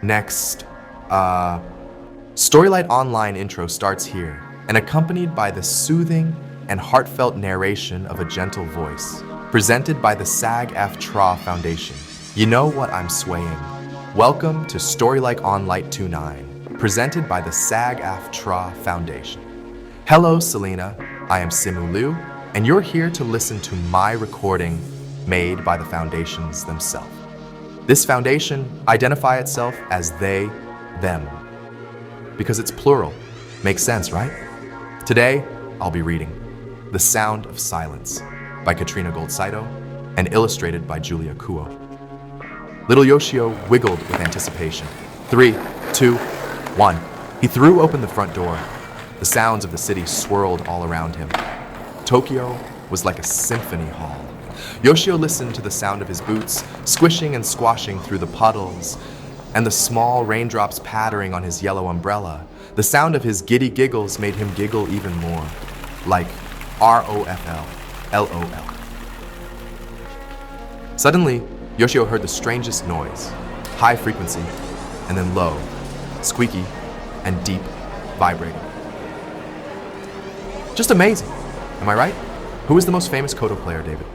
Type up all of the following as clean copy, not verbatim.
Next, Storylight Online intro starts here and accompanied by the soothing and heartfelt narration of a gentle voice, presented by the SAG-AFTRA Foundation. You know what I'm swaying. Welcome to Storylight Online 29, presented by the SAG-AFTRA Foundation. Hello, Selena. I am Simu Liu, and you're here to listen to my recording made by the foundations themselves. This foundation identify itself as they, them, because it's plural. Makes sense, right? Today, I'll be reading The Sound of Silence by Katrina Gold-Saito and illustrated by Julia Kuo. Little Yoshio wiggled with anticipation. 3, 2, 1. He threw open the front door. The sounds of the city swirled all around him. Tokyo was like a symphony hall. Yoshio listened to the sound of his boots squishing and squashing through the puddles, and the small raindrops pattering on his yellow umbrella. The sound of his giddy giggles made him giggle even more, like ROFL, LOL. Suddenly, Yoshio heard the strangest noise, high frequency, and then low, squeaky, and deep, vibrating. Just amazing, am I right? Who is the most famous koto player, David?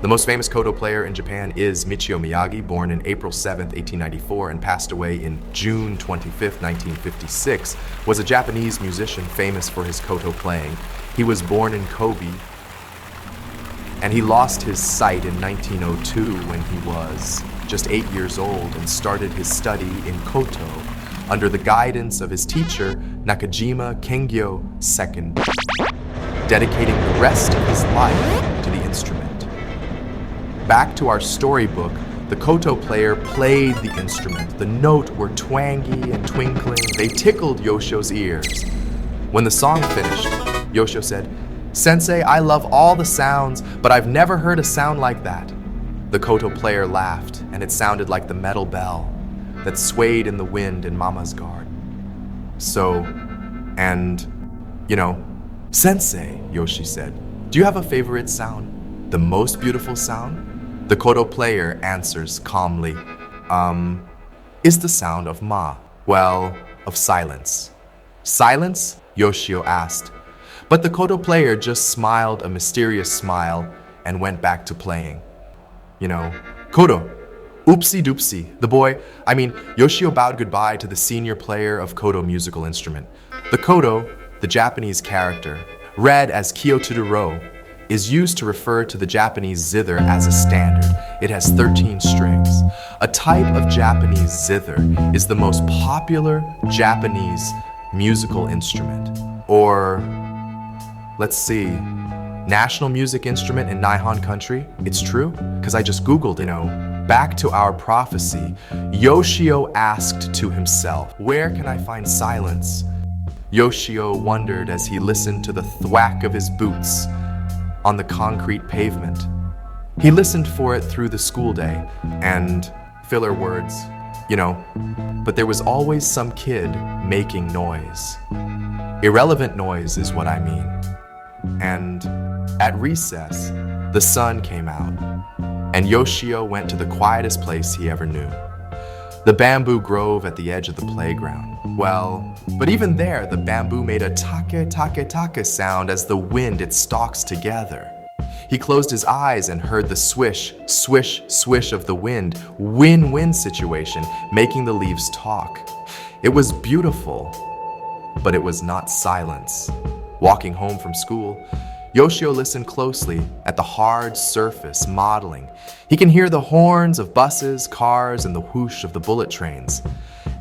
The most famous koto player in Japan is Michio Miyagi, born in April 7, 1894 and passed away in June 25, 1956, was a Japanese musician famous for his koto playing. He was born in Kobe, and he lost his sight in 1902 when he was just 8 years old and started his study in koto under the guidance of his teacher, Nakajima Kengyo II, dedicating the rest of his life to the instrument. Back to our storybook, the koto player played the instrument. The notes were twangy and twinkling. They tickled Yoshio's ears. When the song finished, Yoshio said, "Sensei, I love all the sounds, but I've never heard a sound like that." The koto player laughed, and it sounded like the metal bell that swayed in the wind in Mama's garden. Sensei, Yoshi said, do you have a favorite sound? The most beautiful sound? The koto player answers calmly, is the sound of of silence. Silence? Yoshio asked. But the koto player just smiled a mysterious smile and went back to playing. Koto, oopsie doopsie. Yoshio bowed goodbye to the senior player of koto musical instrument. The koto, the Japanese character, read as Kyoturo, is used to refer to the Japanese zither as a standard. It has 13 strings. A type of Japanese zither is the most popular Japanese musical instrument. Or, let's see, national music instrument in Nihon country? It's true, because I just Googled, Back to our prophecy, Yoshio asked to himself, where can I find silence? Yoshio wondered as he listened to the thwack of his boots on the concrete pavement. He listened for it through the school day, and filler words, but there was always some kid making noise. Irrelevant noise is what I mean. And at recess, the sun came out, and Yoshio went to the quietest place he ever knew. The bamboo grove at the edge of the playground. But even there, the bamboo made a take sound as the wind its stalks together. He closed his eyes and heard the swish, swish, swish of the wind, win-win situation, making the leaves talk. It was beautiful, but it was not silence. Walking home from school, Yoshio listened closely at the hard surface modeling. He can hear the horns of buses, cars, and the whoosh of the bullet trains,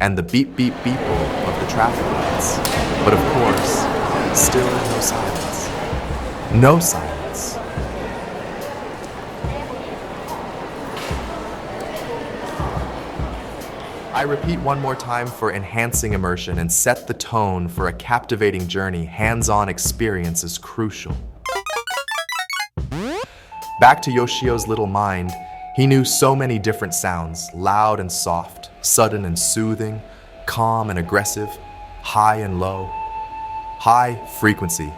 and the beep beep beeple of the traffic lights. But of course, still no silence. No silence. I repeat one more time for enhancing immersion and set the tone for a captivating journey. Hands-on experience is crucial. Back to Yoshio's little mind, he knew so many different sounds, loud and soft, sudden and soothing, calm and aggressive, high and low. High frequency,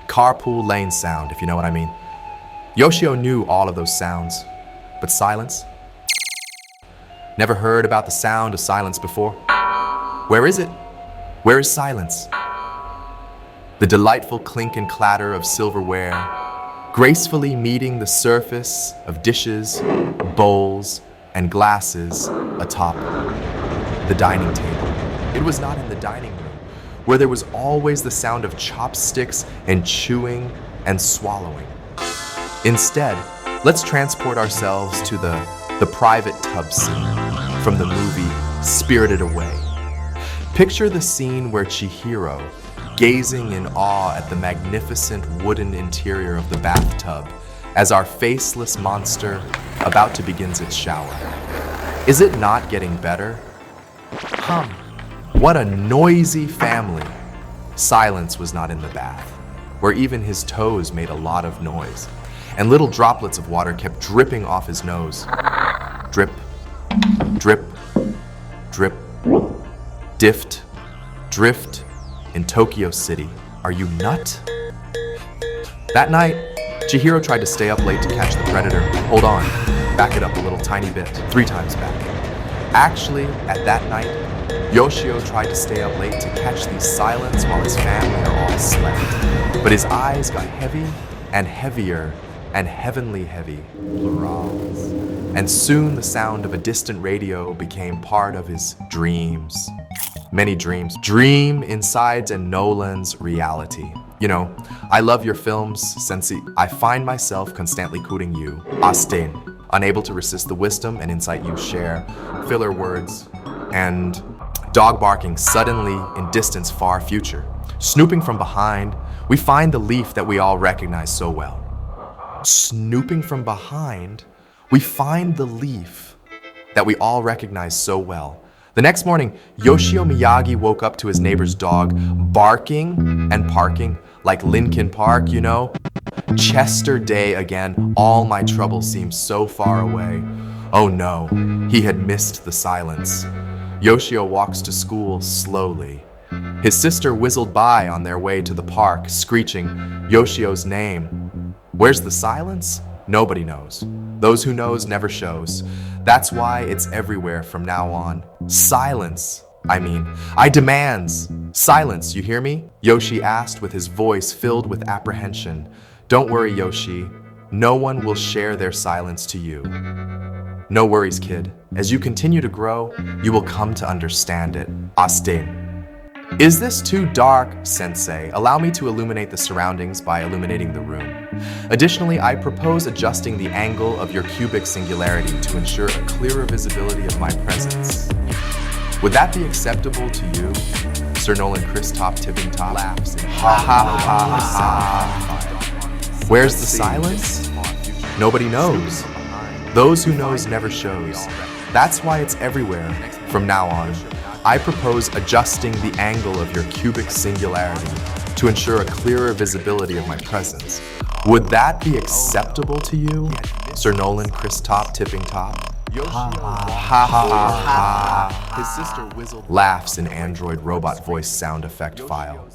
carpool lane sound, if you know what I mean. Yoshio knew all of those sounds, but silence? Never heard about the sound of silence before? Where is it? Where is silence? The delightful clink and clatter of silverware, gracefully meeting the surface of dishes, bowls, and glasses atop the dining table. It was not in the dining room, where there was always the sound of chopsticks and chewing and swallowing. Instead, let's transport ourselves to the private tub scene from the movie Spirited Away. Picture the scene where Chihiro, gazing in awe at the magnificent wooden interior of the bathtub as our faceless monster about to begin its shower. Is it not getting better? What a noisy family. Silence was not in the bath, where even his toes made a lot of noise, and little droplets of water kept dripping off his nose. Drip, drip, drip, dift, drift in Tokyo City. Are you nut? That night, Chihiro tried to stay up late to catch the predator. Hold on, back it up a little tiny bit, 3 times back. Actually, at that night, Yoshio tried to stay up late to catch the silence while his family are all slept. But his eyes got heavy and heavier and heavenly heavy, plurals. And soon the sound of a distant radio became part of his dreams. Many dreams. Dream insides and Nolan's reality. You know, I love your films, Sensei. I find myself constantly quoting you. Austin, unable to resist the wisdom and insight you share, filler words, and dog barking suddenly in distance far future. Snooping from behind, we find the leaf that we all recognize so well. Snooping from behind, we find the leaf that we all recognize so well. The next morning, Yoshio Miyagi woke up to his neighbor's dog barking and parking like Linkin Park, you know? Chester Day again, all my troubles seem so far away. Oh no, he had missed the silence. Yoshio walks to school slowly. His sister whizzled by on their way to the park, screeching Yoshio's name. Where's the silence? Nobody knows. Those who knows never shows. That's why it's everywhere from now on. Silence. I demands. Silence, you hear me? Yoshi asked with his voice filled with apprehension. Don't worry, Yoshi. No one will share their silence to you. No worries, kid. As you continue to grow, you will come to understand it. Austin. Is this too dark, Sensei? Allow me to illuminate the surroundings by illuminating the room. Additionally, I propose adjusting the angle of your cubic singularity to ensure a clearer visibility of my presence. Would that be acceptable to you? Sir Nolan Chris Top Tipping Top laughs and ha ha ha ha. Where's the silence? Nobody knows. Those who knows never shows. That's why it's everywhere from now on. I propose adjusting the angle of your cubic singularity to ensure a clearer visibility of my presence. Would that be acceptable to you? Sir Nolan Chris Top Tipping Top. Ha ha ha ha. His sister laughs in Android robot voice sound effect file.